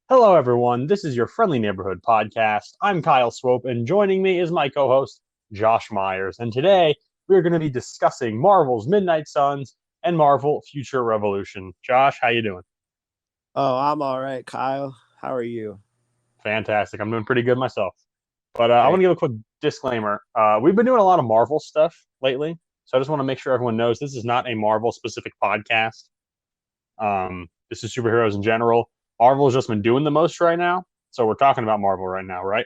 Hello, everyone. This is your friendly neighborhood podcast. I'm Kyle Swope, and joining me is my co-host Josh Myers. And today we're going to be discussing Marvel's Midnight Suns and Marvel Future Revolution. Josh, how you doing? Oh, I'm all right, Kyle. How are you? Fantastic. I'm doing pretty good myself. But I want Great. to give a quick disclaimer. We've been doing a lot of Marvel stuff lately, so I just want to make sure everyone knows this is not a Marvel-specific podcast. This is superheroes in general. Marvel's just been doing the most right now, so we're talking about Marvel right now, right?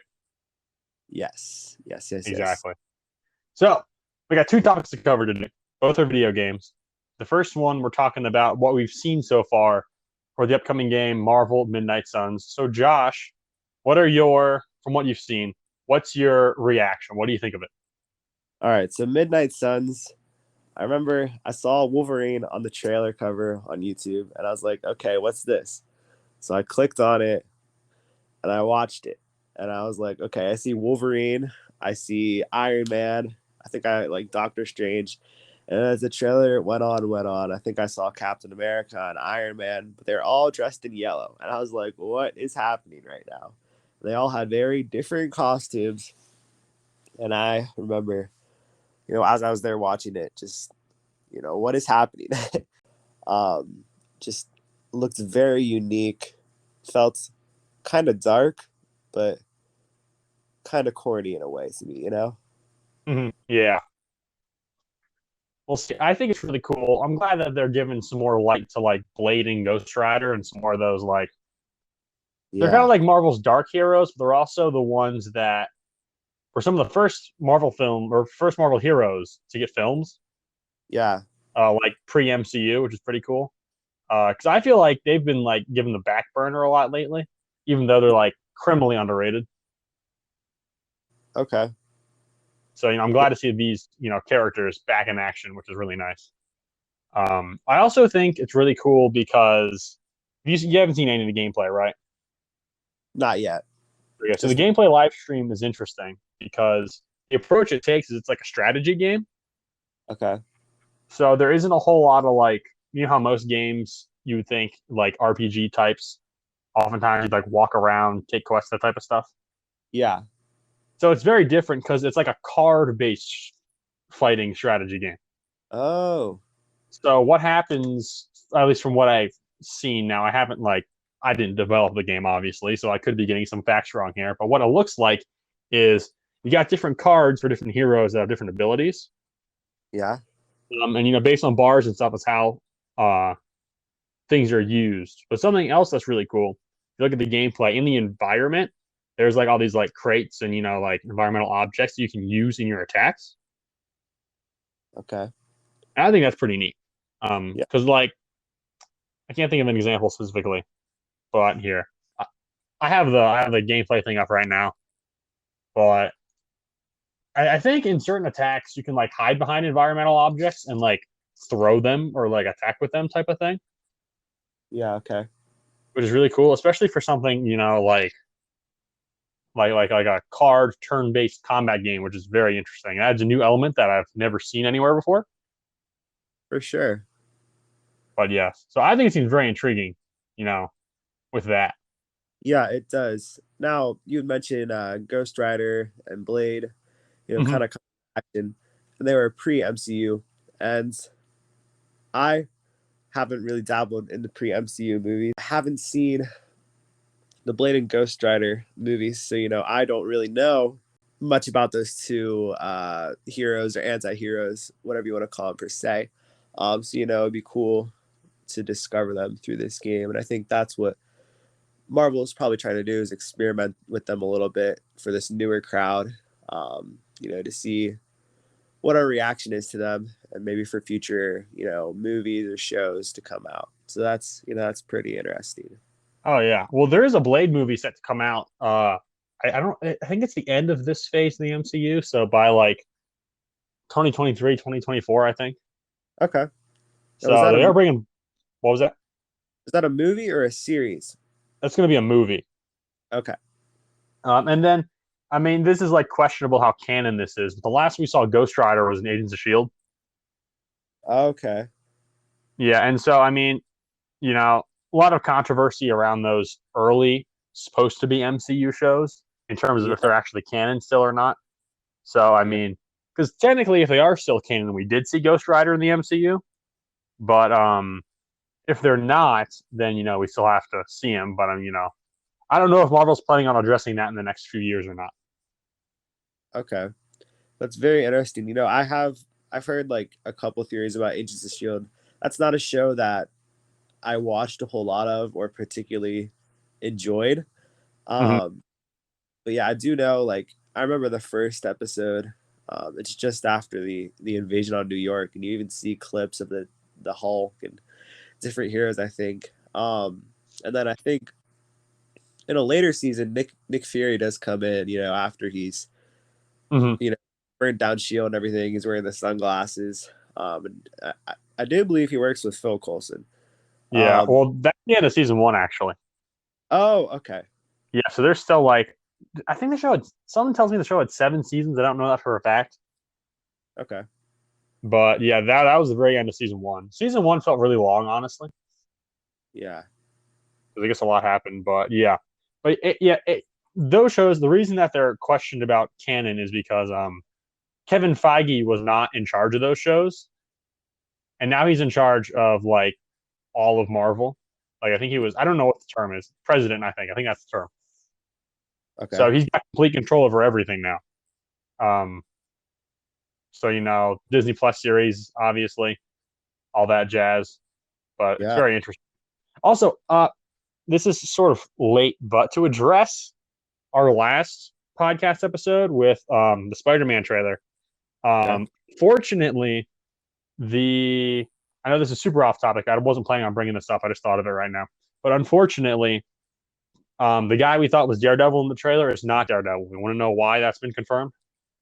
Yes. Yes, yes, yes. Exactly. So we got two topics to cover today. Both are video games. The first one, we're talking about what we've seen so far for the upcoming game, Marvel Midnight Suns. So, Josh, from what you've seen, what's your reaction? What do you think of it? All right. So Midnight Suns. I remember I saw Wolverine on the trailer cover on YouTube and I was like, okay, what's this? So I clicked on it and I watched it. And I was like, okay, I see Wolverine, I see Iron Man, I think I like Doctor Strange. And as the trailer went on, I think I saw Captain America and Iron Man, but they're all dressed in yellow. And I was like, what is happening right now? They all had very different costumes. And I remember, as I was there watching it, just, what is happening? um, just looked very unique, felt kind of dark, but kind of corny in a way to me. Yeah. Well, see, I think it's really cool. I'm glad that they're giving some more light to like Blade and Ghost Rider and some more of those like they're kind of Yeah. like Marvel's dark heroes, but they're also the ones that were some of the first Marvel film or first Marvel heroes to get films, Yeah. like pre MCU, which is pretty cool. Because I feel like they've been like given the back burner a lot lately, even though they're like criminally underrated. Okay. So I'm glad to see these characters back in action, which is really nice. I also think it's really cool because you haven't seen any of the gameplay, right? Not yet. Yeah, so the Just gameplay live stream is interesting because the approach it takes is it's like a strategy game. okay. So there isn't a whole lot of like how most games you would think like RPG types oftentimes like walk around, take quests, that type of stuff. Yeah. So it's very different because it's like a card based fighting strategy game. Oh. So what happens, at least from what I've seen now, I didn't develop the game obviously, so I could be getting some facts wrong here. But what it looks like is you got different cards for different heroes that have different abilities. Yeah. And based on bars and stuff is how uh things are used. But something else that's really cool, if you look at the gameplay in the environment, there's like all these like crates and like environmental objects you can use in your attacks. Okay. And I think that's pretty neat. Yeah. Because like I can't think of an example specifically, but here I have the gameplay thing up right now. But I think in certain attacks you can like hide behind environmental objects and like throw them or like attack with them type of thing, Yeah. Okay. which is really cool, especially for something like a card turn-based combat game, which is very interesting. It adds a new element that I've never seen anywhere before. For sure. But yes, so I think it seems very intriguing, you know, with that. Yeah, it does. Now you had mentioned Ghost Rider and Blade, Hmm. kind of action, and they were pre MCU, and I haven't really dabbled in the pre MCU movies. I haven't seen the Blade and Ghost Rider movies, so I don't really know much about those two heroes or anti-heroes, whatever you want to call them per se. So it'd be cool to discover them through this game, and I think that's what Marvel is probably trying to do is experiment with them a little bit for this newer crowd, to see what our reaction is to them, and maybe for future movies or shows to come out. So that's pretty interesting. Oh yeah. Well, there is a Blade movie set to come out. I don't. I think it's the end of this phase of the MCU. So by like 2023, 2024, I think. Okay. Now, So they are bringing. What was that? is that a movie or a series? That's going to be a movie. Okay. And then, I mean, this is like questionable how canon this is. But the last we saw Ghost Rider was in Agents of Shield. Okay. Yeah, and so I mean, a lot of controversy around those early supposed to be MCU shows in terms of Yeah. if they're actually canon still or not. So I mean, because technically, if they are still canon, we did see Ghost Rider in the MCU, but if they're not, then we still have to see him. But I don't know if Marvel's planning on addressing that in the next few years or not. Okay. That's very interesting. I've heard like a couple theories about Agents of Shield. That's not a show that I watched a whole lot of or particularly enjoyed. Mm-hmm. But yeah, I do know, like, I remember the first episode. It's just after the invasion on New York, and you even see clips of the Hulk and different heroes, I think. And then I think in a later season, Nick Fury does come in, after he's Mm-hmm. burned down Shield and everything. He's wearing the sunglasses. And I do believe he works with Phil Coulson. Yeah, well, that's the end of season 1, actually. Oh, okay. Yeah, so there's still like, I think the show had, someone tells me the show had 7 seasons. I don't know that for a fact. Okay. But yeah, that was the very end of season 1. Season 1 felt really long, honestly. Yeah. I guess a lot happened, but yeah. But those shows, the reason that they're questioned about canon is because Kevin Feige was not in charge of those shows. And now he's in charge of like all of Marvel. Like I think he was, I don't know what the term is. President, I think. I think that's the term. Okay. So he's got complete control over everything now. So Disney Plus series, obviously, all that jazz. But it's Yeah. very interesting. Also, this is sort of late, but to address our last podcast episode with the Spider-Man trailer, fortunately, I know this is super off topic. I wasn't planning on bringing this up. I just thought of it right now. But unfortunately, the guy we thought was Daredevil in the trailer is not Daredevil. We want to know why that's been confirmed?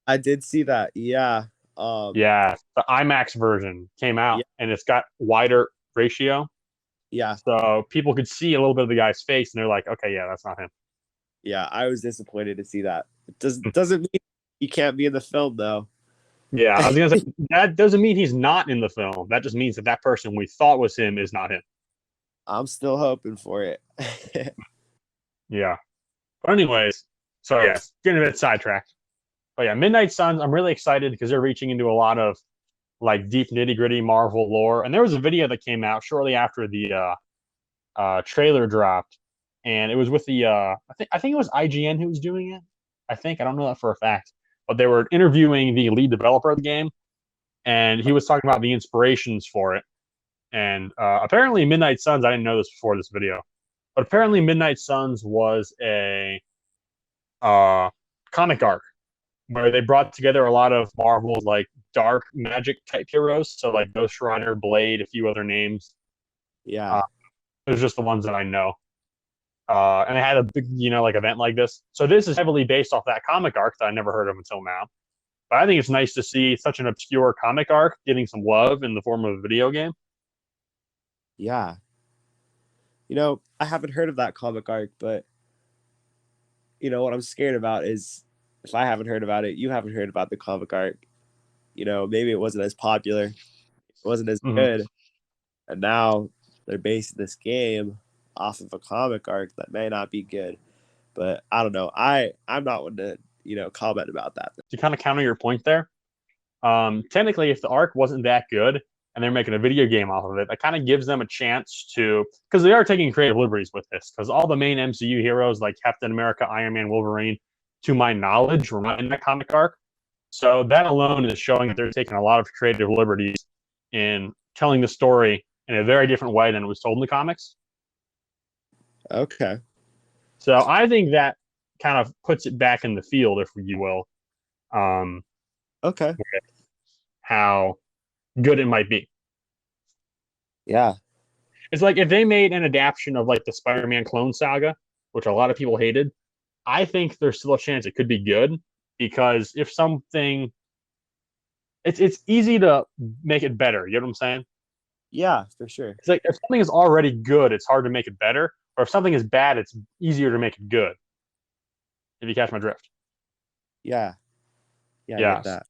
I did see that. Yeah. Yeah, the IMAX version came out, Yeah. and it's got wider ratio. Yeah. So people could see a little bit of the guy's face, and they're like, okay, yeah, that's not him. Yeah. I was disappointed to see that. It doesn't mean he can't be in the film, though. Yeah, I was going to say, that doesn't mean he's not in the film. That just means that person we thought was him is not him. I'm still hoping for it. Yeah. But anyways, so yes, getting a bit sidetracked. But yeah, Midnight Suns, I'm really excited because they're reaching into a lot of like deep nitty-gritty Marvel lore. And there was a video that came out shortly after the trailer dropped, and it was with the I think it was IGN who was doing it. I don't know that for a fact, but they were interviewing the lead developer of the game, and he was talking about the inspirations for it. And apparently, Midnight Suns, I didn't know this before this video, but apparently, Midnight Suns was a comic arc where they brought together a lot of Marvel's like dark magic type heroes, so like Ghost Rider, Blade, a few other names. Yeah. Those are just the ones that I know. And it had a big, like event like this. So this is heavily based off that comic arc that I never heard of until now. But I think it's nice to see such an obscure comic arc getting some love in the form of a video game. Yeah. I haven't heard of that comic arc, but what I'm scared about is if I haven't heard about it, you haven't heard about the comic arc. Maybe it wasn't as popular, it wasn't as good, and now they're basing this game off of a comic arc that may not be good. But I don't know. I'm not one to comment about that. To kind of counter your point there, technically, if the arc wasn't that good and they're making a video game off of it, that kind of gives them a chance to, because they are taking creative liberties with this. Because all the main MCU heroes like Captain America, Iron Man, Wolverine, to my knowledge, were not in that comic arc. So that alone is showing that they're taking a lot of creative liberties in telling the story in a very different way than it was told in the comics. Okay. So I think that kind of puts it back in the field, if you will. Okay. How good it might be. Yeah. It's like if they made an adaptation of like the Spider-Man Clone Saga, which a lot of people hated, I think there's still a chance it could be good, because if something, it's easy to make it better. You know what I'm saying? Yeah, for sure. It's like if something is already good, it's hard to make it better. Or if something is bad, it's easier to make it good. If you catch my drift. Yeah. Yeah. Yeah. I get that.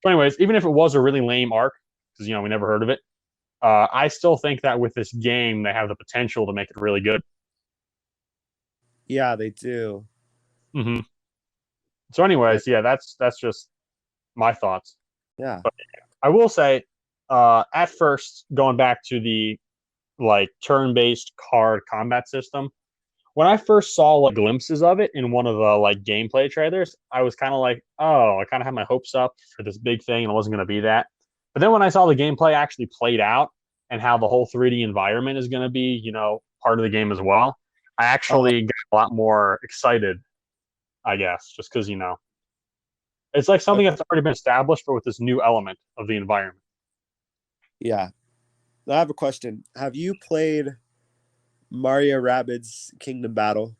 But anyways, even if it was a really lame arc, because we never heard of it, I still think that with this game, they have the potential to make it really good. Yeah, they do. Hmm. So, But anyways, yeah, that's just my thoughts. yeah. But I will say, at first, going back to the like turn-based card combat system, when I first saw like glimpses of it in one of the like gameplay trailers, I was kind of like, oh, I kind of had my hopes up for this big thing, and it wasn't going to be that. But then when I saw the gameplay actually played out and how the whole 3D environment is going to be, part of the game as well, I Uh, actually got a lot more excited. I guess just because it's like something okay. that's already been established, but with this new element of the environment. Yeah. I have a question. Have you played Mario Rabbids Kingdom Battle?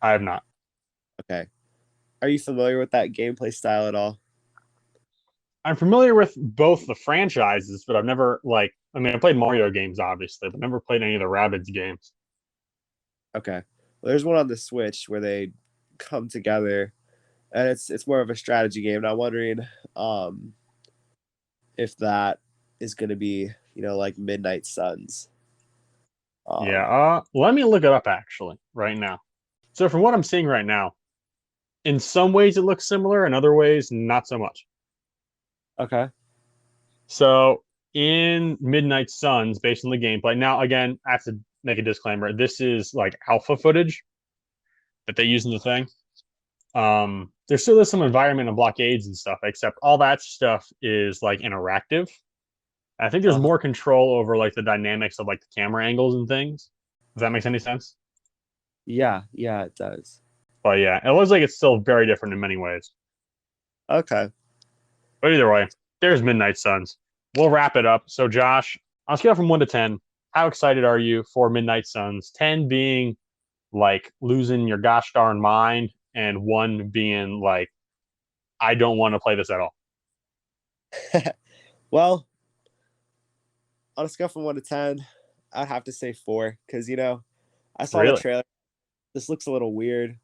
I have not. Okay. Are you familiar with that gameplay style at all? I'm familiar with both the franchises, but I've never I played Mario games obviously, but never played any of the Rabbids games. Okay. Well, there's one on the Switch where they come together, and it's more of a strategy game. And I'm wondering um if that is going to be, like Midnight Suns. Yeah, Um let me look it up actually right now. So from what I'm seeing right now, in some ways it looks similar, in other ways not so much. okay. So in Midnight Suns, based on the gameplay, now again, I have to make a disclaimer. This is like alpha footage that they use in the thing. There still is some environment and blockades and stuff, except all that stuff is like interactive. I think there's Uh-huh. more control over like the dynamics of like the camera angles and things. If that makes any sense. Yeah, yeah, it does. But yeah, it looks like it's still very different in many ways. Okay. But either way, there's Midnight Suns. We'll wrap it up. So Josh, on a scale from 1 to 10, how excited are you for Midnight Suns? 10 being like losing your gosh darn mind, and 1 being like, I don't want to play this at all. Well, on a scale from 1 to 10, I'd have to say 4 because I saw the Really? trailer. This looks a little weird,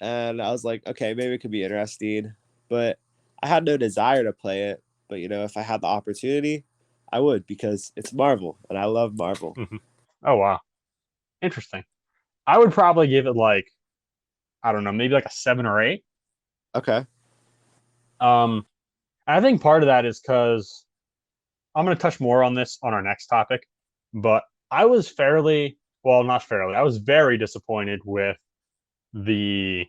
and I was like, okay, maybe it could be interesting, but I had no desire to play it. But if I had the opportunity, I would because it's Marvel, and I love Marvel. Mm-hmm. Oh wow, interesting. I would probably give it like, I don't know, maybe like a 7 or 8. Okay. Um, I think part of that is because I'm going to touch more on this on our next topic, but I was fairly, well, not fairly, I was very disappointed with the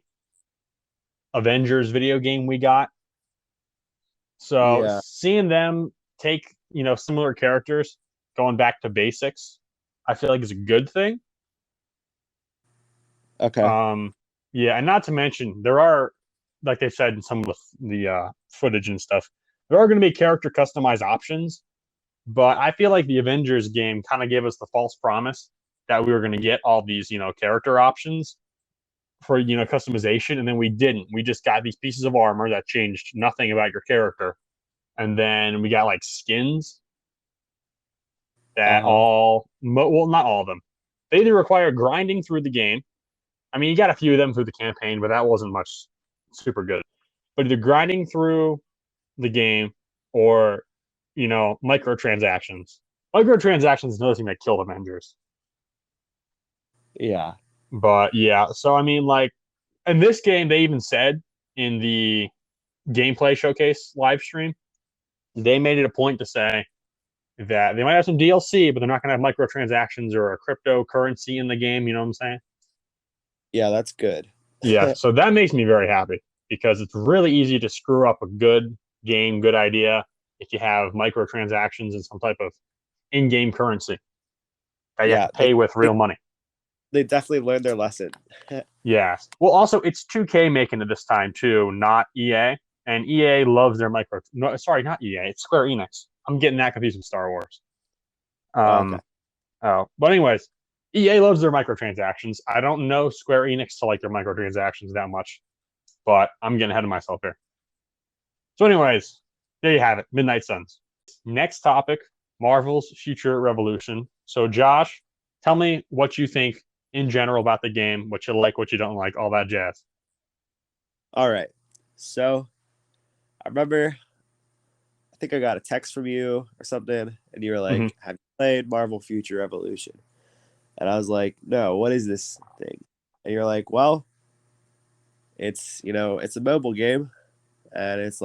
Avengers video game we got. So Yeah. seeing them take, similar characters, going back to basics, I feel like is a good thing. Okay. Um, yeah, and not to mention there are, like they said in some of the footage and stuff, there are going to be character customized options. But I feel like the Avengers game kind of gave us the false promise that we were going to get all these, character options for, customization. And then we didn't. We just got these pieces of armor that changed nothing about your character. And then we got like skins that Uh-huh. well, not all of them. They either require grinding through the game. I mean, you got a few of them through the campaign, but that wasn't much super good. But either grinding through the game or microtransactions. Microtransactions is another thing that killed Avengers. Yeah. But yeah, so I mean, like in this game, they even said in the gameplay showcase live stream, they made it a point to say that they might have some DLC, but they're not going to have microtransactions or a cryptocurrency in the game. You know what I'm saying? Yeah, that's good. Yeah, so that makes me very happy because it's really easy to screw up a good game, good idea if you have microtransactions and some type of in-game currency that you have Yeah, to pay with they real money. they definitely learned their lesson. Yes. Well, also it's 2K making it this time too, not EA. And EA loves their micro. No, sorry, not EA. It's Square Enix. I'm getting that confused with Star Wars. Okay. Um. Oh, but anyways, EA loves their microtransactions. I don't know Square Enix to like their microtransactions that much, but I'm getting ahead of myself here. So, anyways, there you have it. Midnight Suns. Next topic: Marvel's Future Revolution. So, Josh, tell me what you think in general about the game, what you like, what you don't like, all that jazz. All right. So I remember, I think I got a text from you or something, and you were Mm-hmm. like, "Have you played Marvel Future Revolution?" And I was like, "No, what is this thing?" and you're like, well, it's it's a mobile game, and it's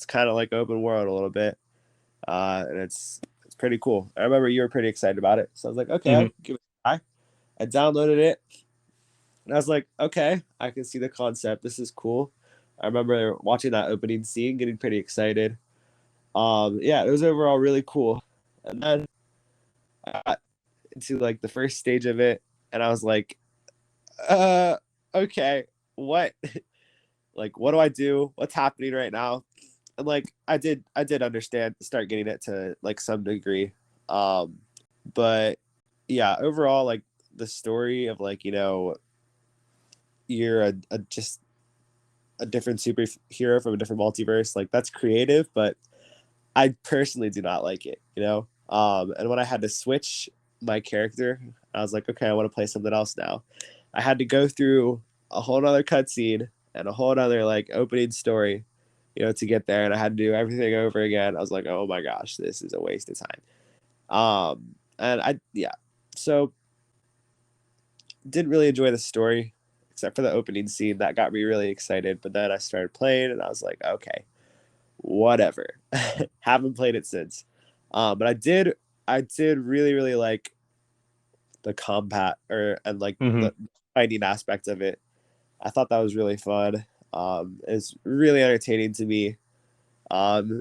kind of like open world a little bit, and it's pretty cool. I remember you were pretty excited about it, so I was like, okay, Hmm. I'll give it a try. I downloaded it, and I was like, okay, I can see the concept. This is cool. I remember watching that opening scene, getting pretty excited. Yeah, it was overall really cool. And then I got into like the first stage of it, and I was like, uh, okay, what? Like, what do I do? What's happening right now? And like, I did understand, start getting it to like some degree. Um, but yeah, overall, like the story of like, you're just a different superhero from a different multiverse, like that's creative, but I personally do not like it, and when I had to switch my character, I was like, okay, I want to play something else now. I had to go through a whole other cutscene and a whole other like opening story, to get there, and I had to do everything over again. I was like, oh my gosh, this is a waste of time. And yeah, so didn't really enjoy the story except for the opening scene that got me really excited. But then I started playing, and I was like, okay, whatever. Haven't played it since. But I did really really like the combat and like Hmm. the fighting aspect of it. I thought that was really fun. It's really entertaining to me.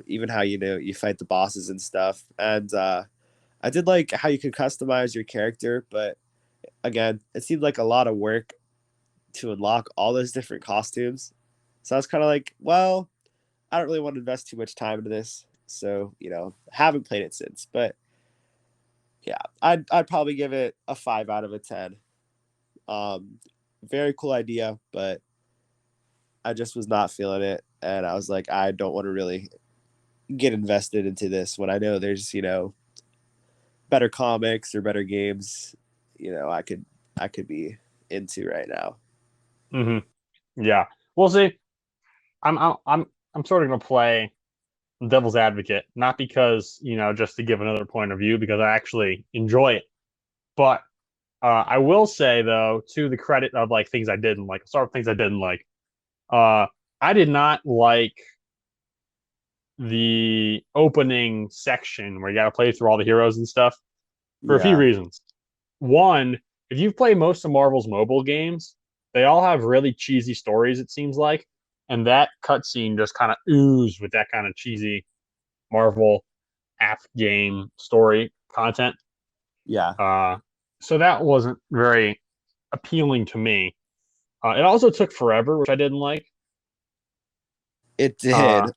Even how you fight the bosses and stuff. And I did like how you could customize your character, but again, it seemed like a lot of work to unlock all those different costumes. So I was kind of like, well, I don't really want to invest too much time into this. So, haven't played it since. But yeah, I'd probably give it a 5 out of a 10. Um, Very cool idea, but I just was not feeling it. And I was like, I don't want to really get invested into this when I know there's, better comics or better games, I could be into right now. Hmm. Yeah. Well, see, I'm sort of gonna play devil's advocate, not because just to give another point of view, because I actually enjoy it, but I will say though, to the credit of like things I didn't like, start with things I didn't like. Uh, I did not like the opening section where you got to play through all the heroes and stuff for a few Yeah. reasons. One, if you've played most of Marvel's mobile games, they all have really cheesy stories, it seems like. And that cutscene just kind of oozed with that kind of cheesy Marvel app game story content. Yeah. Uh, so that wasn't very appealing to me. It also took forever, which I didn't like. It Uh, did.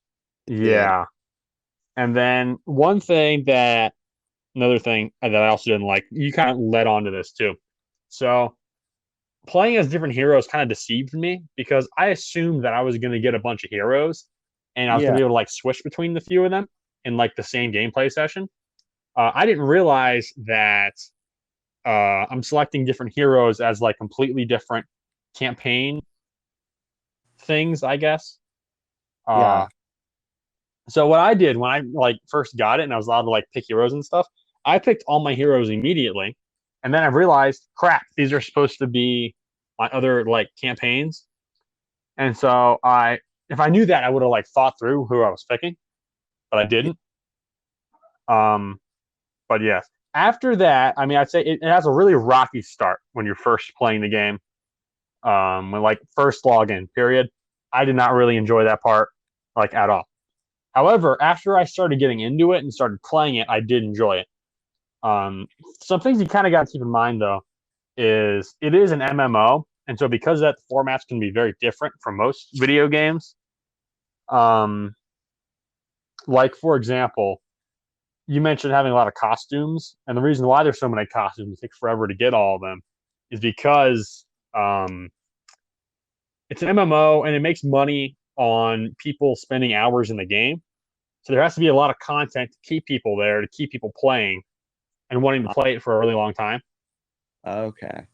It did. yeah. And then another thing that I also didn't like, you kind of led on to this too. So playing as different heroes kind of deceived me because I assumed that I was going to get a bunch of heroes and I was going to Yeah. be able to like switch between the few of them in like the same gameplay session. I didn't realize that I'm selecting different heroes as like completely different campaign things, I guess. Uh, Yeah. so what I did when I like first got it and I was allowed to like pick heroes and stuff, I picked all my heroes immediately, and then I realized, crap, these are supposed to be my other like campaigns, and so if I knew that, I would have like thought through who I was picking, but I Yeah. didn't. Um, but yes, after that, I mean, I'd say it has a really rocky start when you're first playing the game. When like first login period, I did not really enjoy that part like at all. However, after I started getting into it and started playing it, I did enjoy it. Um, some things you kind of got to keep in mind though is it is an MMO, and so because that the formats can be very different from most video games. Um, like for example, you mentioned having a lot of costumes, and the reason why there's so many costumes, it takes forever to get all of them, is because it's an MMO and it makes money on people spending hours in the game. So there has to be a lot of content to keep people there, to keep people playing and wanting to play it for a really long time. Okay.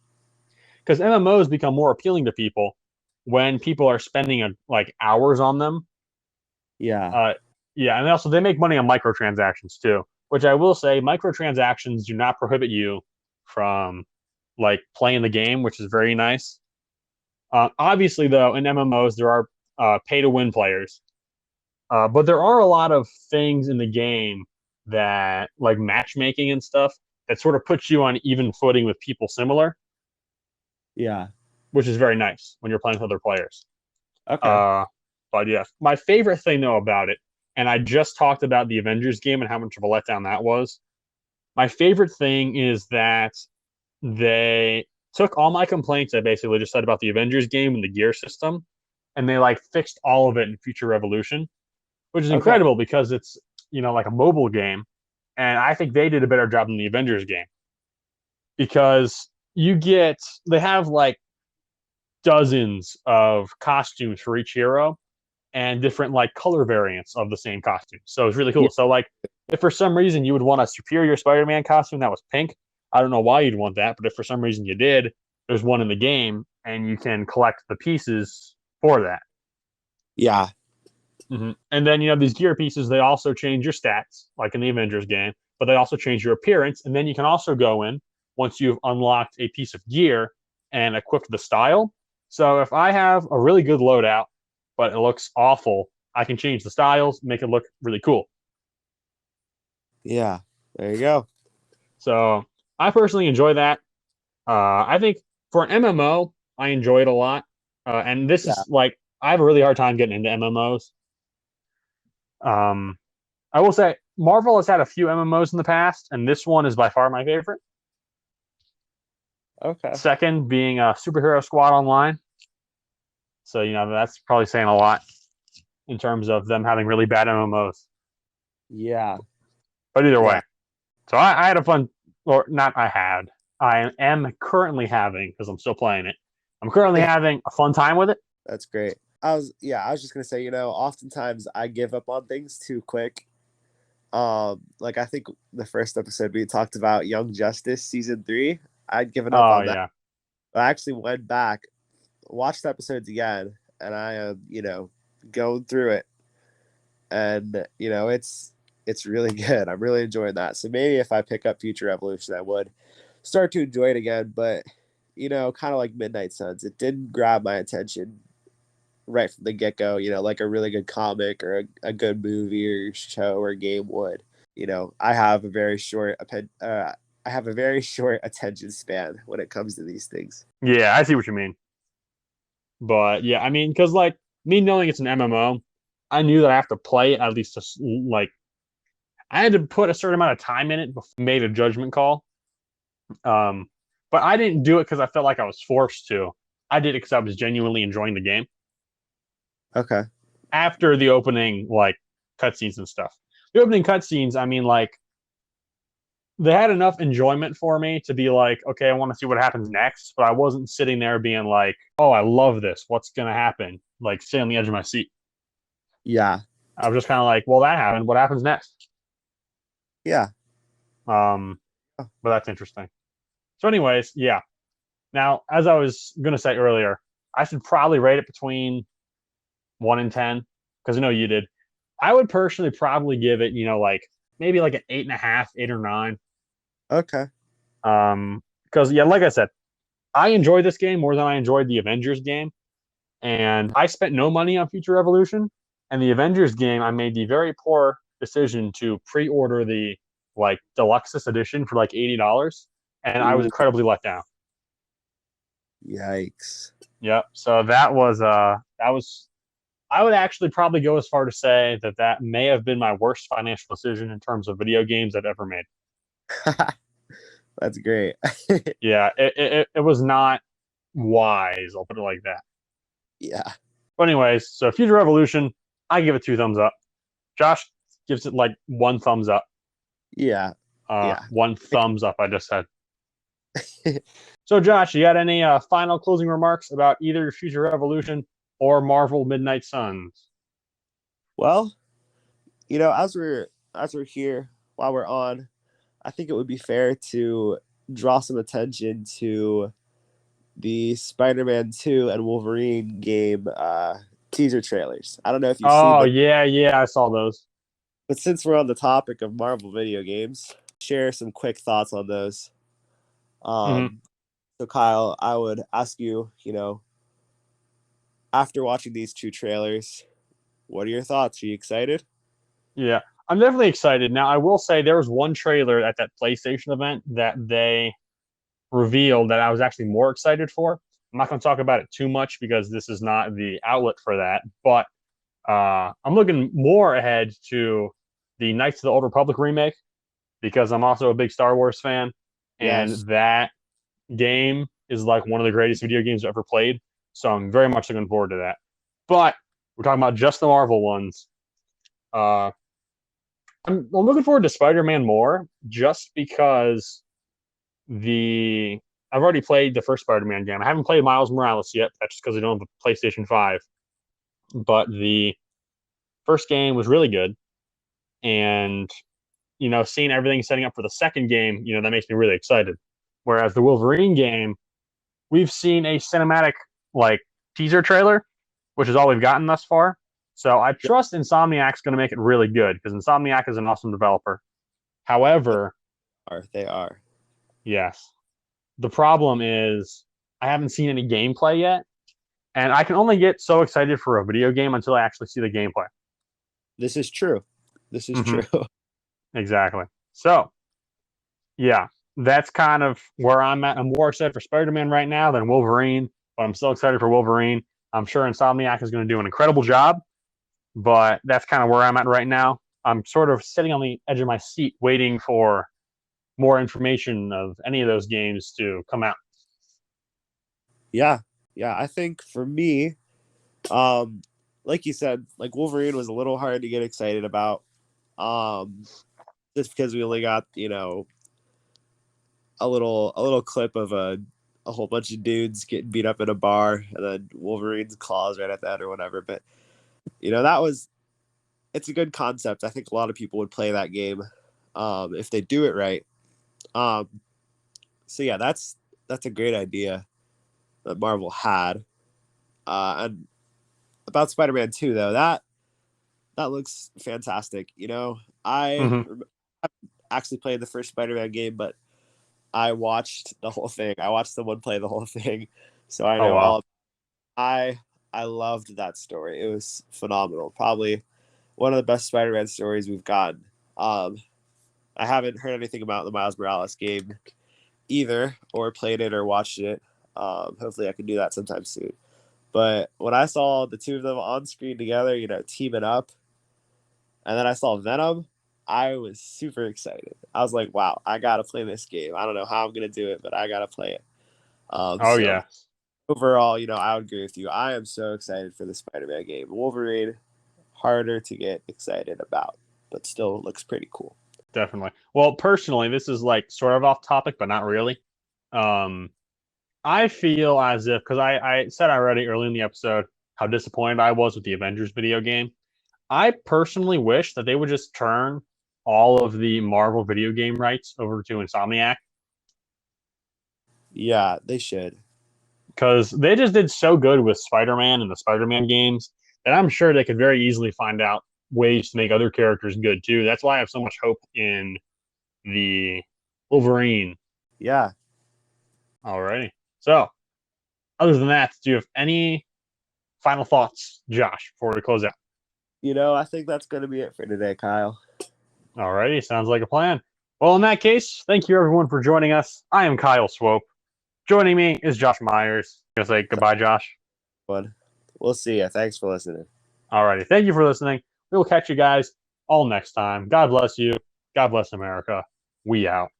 Because MMOs become more appealing to people when people are spending like hours on them. Yeah. Uh, yeah, and also they make money on microtransactions too, which I will say microtransactions do not prohibit you from like playing the game, which is very nice. Obviously, though, in MMOs there are pay to win players, but there are a lot of things in the game that, like matchmaking and stuff, that sort of puts you on even footing with people similar, Yeah. which is very nice when you're playing with other players. Okay. Uh, but yeah, my favorite thing though about it, and I just talked about the Avengers game and how much of a letdown that was. My favorite thing is that they took all my complaints I basically just said about the Avengers game and the gear system, and they like fixed all of it in Future Revolution, which is Okay. incredible because it's like a mobile game, and I think they did a better job than the Avengers game because they have like dozens of costumes for each hero and different like color variants of the same costume. So it's really Yeah. cool. So like if for some reason you would want a superior Spider-Man costume that was pink, I don't know why you'd want that, but if for some reason you did, there's one in the game and you can collect the pieces for that. Yeah. And then these gear pieces, they also change your stats, like in the Avengers game, but they also change your appearance. And then you can also go in once you've unlocked a piece of gear and equip the style. So if I have a really good loadout, but it looks awful, I can change the styles, make it look really cool. Yeah. There you go. So I personally enjoy that. I think for an MMO, I enjoy it a lot. And this Yeah. is like, I have a really hard time getting into MMOs. Um, I will say Marvel has had a few MMOs in the past, and this one is by far my favorite. Okay. Second being Superhero Squad Online. So that's probably saying a lot in terms of them having really bad MMOs. Yeah. But either Yeah. way, so I had a fun, or not. I am currently having because I'm still playing it. I'm currently having a fun time with it. That's great. I was just gonna say, oftentimes I give up on things too quick. Like I think the first episode we talked about Young Justice season 3, I'd given up Oh on that. yeah, But I actually went back, watched the episodes again, and I am, going through it. And it's really good. I'm really enjoying that. So maybe if I pick up Future Evolution, I would start to enjoy it again. But kind of like Midnight Suns, it didn't grab my attention right from the get go, like a really good comic or a good movie or show or game would. I have a very I have a very short attention span when it comes to these things. yeah, I see what you mean. But yeah, I mean, because like me knowing it's an MMO, I knew that I have to play it at least like I had to put a certain amount of time in it before I made a judgment call. Um, but I didn't do it because I felt like I was forced to. I did it because I was genuinely enjoying the game. Okay. After the opening, like cutscenes and stuff, the opening cutscenes, I mean, like they had enough enjoyment for me to be like, okay, I want to see what happens next. But I wasn't sitting there being like, oh, I love this. What's gonna happen? Like, stay on the edge of my seat. Yeah. I was just kind of like, well, that happened. What happens next? Yeah. Um, Oh, but that's interesting. So, anyways, yeah. Now, as I was gonna say earlier, I should probably rate it between 1 and 10 because I know you did. I would personally probably give it, like maybe like an 8.5, 8 or 9. okay. Because yeah, like I said, I enjoyed this game more than I enjoyed the Avengers game, and I spent no money on Future Revolution. And the Avengers game, I made the very poor decision to pre-order the like deluxe edition for like $80, and I was Ooh, incredibly let down. yikes. Yep. So that was I would actually probably go as far to say that that may have been my worst financial decision in terms of video games I've ever made. That's great. Yeah, it was not wise. I'll put it like that. Yeah. But anyways, so Future Revolution, I give it 2 thumbs up. Josh gives it like 1 thumbs up. Yeah. Yeah. 1 thumbs up. I just said. So Josh, you got any final closing remarks about either Future Revolution or Marvel Midnight Suns? Well, as we're here while we're on, I think it would be fair to draw some attention to the Spider-Man 2 and Wolverine game teaser trailers. I don't know if you've seen Oh them, yeah, I saw those. but since we're on the topic of Marvel video games, share some quick thoughts on those. Hmm. So Kyle, I would ask you, after watching these two trailers, what are your thoughts? Are you excited? Yeah, I'm definitely excited. Now, I will say there was one trailer at that PlayStation event that they revealed that I was actually more excited for. I'm not going to talk about it too much because this is not the outlet for that. But I'm looking more ahead to the Knights of the Old Republic remake because I'm also a big Star Wars fan, Yes. and that game is like one of the greatest video games I've ever played. So I'm very much looking forward to that. But we're talking about just the Marvel ones. Uh, I'm looking forward to Spider-Man more, just because the I've already played the first Spider-Man game. I haven't played Miles Morales yet. That's just because I don't have a PlayStation 5. But the first game was really good, and seeing everything setting up for the second game, that makes me really excited. Whereas the Wolverine game, we've seen a cinematic like teaser trailer, which is all we've gotten thus far. So I trust Insomniac's going to make it really good because Insomniac is an awesome developer. However, They are. yes, the problem is I haven't seen any gameplay yet, and I can only get so excited for a video game until I actually see the gameplay. This is true. This is Mm-hmm. true. Exactly. So, yeah, that's kind of where I'm at. I'm more excited for Spider-Man right now than Wolverine, but I'm still excited for Wolverine. I'm sure Insomniac is going to do an incredible job, but that's kind of where I'm at right now. I'm sort of sitting on the edge of my seat waiting for more information of any of those games to come out. Yeah. Yeah. I think for me, um, like you said, like Wolverine was a little hard to get excited about. Um, just because we only got, a little clip of a whole bunch of dudes getting beat up in a bar and then Wolverine's claws right at that or whatever. But it's a good concept. I think a lot of people would play that game if they do it right. Um, so yeah, that's a great idea that Marvel had. And about Spider-Man 2 though, that looks fantastic. Mm-hmm. Actually played the first Spider-Man game, but I watched the whole thing. I watched someone play the whole thing, so I Oh know wow, all. I loved that story. It was phenomenal. Probably one of the best Spider-Man stories we've gotten. Um, I haven't heard anything about the Miles Morales game either, or played it or watched it. Hopefully, I can do that sometime soon. But when I saw the two of them on screen together, teaming up, and then I saw Venom, I was super excited. I was like, wow, I gotta play this game. I don't know how I'm gonna do it, but I gotta play it. oh So yeah, overall, I would agree with you. I am so excited for the Spider-Man game. Wolverine, harder to get excited about, but still looks pretty cool. definitely. Well, personally, this is like sort of off topic, but not really. Um, I feel as if because I said already early in the episode how disappointed I was with the Avengers video game. I personally wish that they would just turn all of the Marvel video game rights over to Insomniac Yeah, they should. because they just did so good with Spider-Man and the Spider-Man games that I'm sure they could very easily find out ways to make other characters good too. That's why I have so much hope in the Wolverine. Yeah. Alrighty. So, other than that, do you have any final thoughts, Josh, before we close out? I think that's going to be it for today, Kyle. Alrighty, sounds like a plan. Well, in that case, thank you everyone for joining us. I am Kyle Swope. Joining me is Josh Myers. Gonna say goodbye, Josh. One. We'll see you. Thanks for listening. Alrighty, thank you for listening. We will catch you guys all next time. God bless you. God bless America. We out.